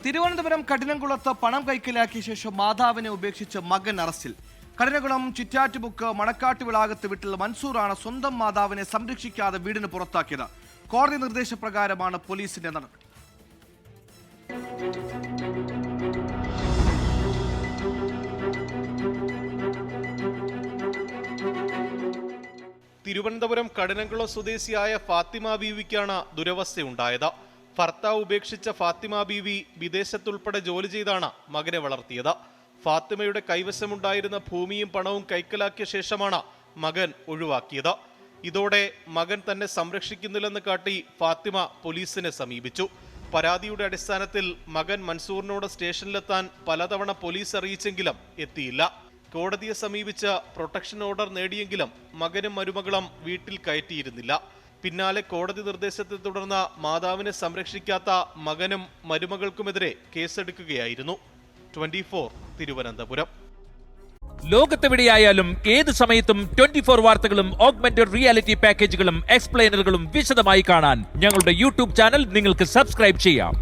തിരുവനന്തപുരം കഠിനംകുളത്ത് പണം കൈക്കലാക്കിയ ശേഷം മാതാവിനെ ഉപേക്ഷിച്ച് മകൻ അറസ്റ്റിൽ. കഠിനകുളം ചിറ്റാറ്റുമുക്ക് മണക്കാട്ടുവിളാകത്ത് വീട്ടിൽ മൻസൂറാണ് സ്വന്തം മാതാവിനെ സംരക്ഷിക്കാതെ വീടിന് പുറത്താക്കിയത്. കോടതി നിർദ്ദേശപ്രകാരമാണ് പോലീസിന്റെ നടപടി. തിരുവനന്തപുരം കഠിനംകുളം സ്വദേശിയായ ഫാത്തിമ ബീവിക്കാണ് ദുരവസ്ഥയുണ്ടായത്. ഭർത്താവ് ഉപേക്ഷിച്ച ഫാത്തിമ ബീവി വിദേശത്തുൾപ്പെടെ ജോലി ചെയ്താണ് മകനെ വളർത്തിയത്. ഫാത്തിമയുടെ കൈവശമുണ്ടായിരുന്ന ഭൂമിയും പണവും കൈക്കലാക്കിയ ശേഷമാണ് മകൻ ഒഴിവാക്കിയത്. ഇതോടെ മകൻ തന്നെ സംരക്ഷിക്കുന്നില്ലെന്ന് കാട്ടി ഫാത്തിമ പോലീസിനെ സമീപിച്ചു. പരാതിയുടെ അടിസ്ഥാനത്തിൽ മകൻ മൻസൂറിനോട് സ്റ്റേഷനിലെത്താൻ പലതവണ പോലീസ് അറിയിച്ചെങ്കിലും എത്തിയില്ല. കോടതിയെ സമീപിച്ച് പ്രൊട്ടക്ഷൻ ഓർഡർ നേടിയെങ്കിലും മകനും മരുമകളും വീട്ടിൽ കയറ്റിയിരുന്നില്ല. പിന്നാലെ കോടതി നിർദ്ദേശത്തെ തുടർന്ന് മാതാവിനെ സംരക്ഷിക്കാത്ത മകനും മരുമകൾക്കുമെതിരെ കേസെടുക്കുകയായിരുന്നു. 24 തിരുവനന്തപുരം. ലോകത്തെവിടെയായാലും ഏത് സമയത്തും 24 വാർത്തകളും ഓഗ്മെന്റഡ് റിയാലിറ്റി പാക്കേജുകളും എക്സ്പ്ലെയിനറുകളും വിശദമായി കാണാൻ ഞങ്ങളുടെ യൂട്യൂബ് ചാനൽ നിങ്ങൾക്ക് സബ്സ്ക്രൈബ് ചെയ്യാം.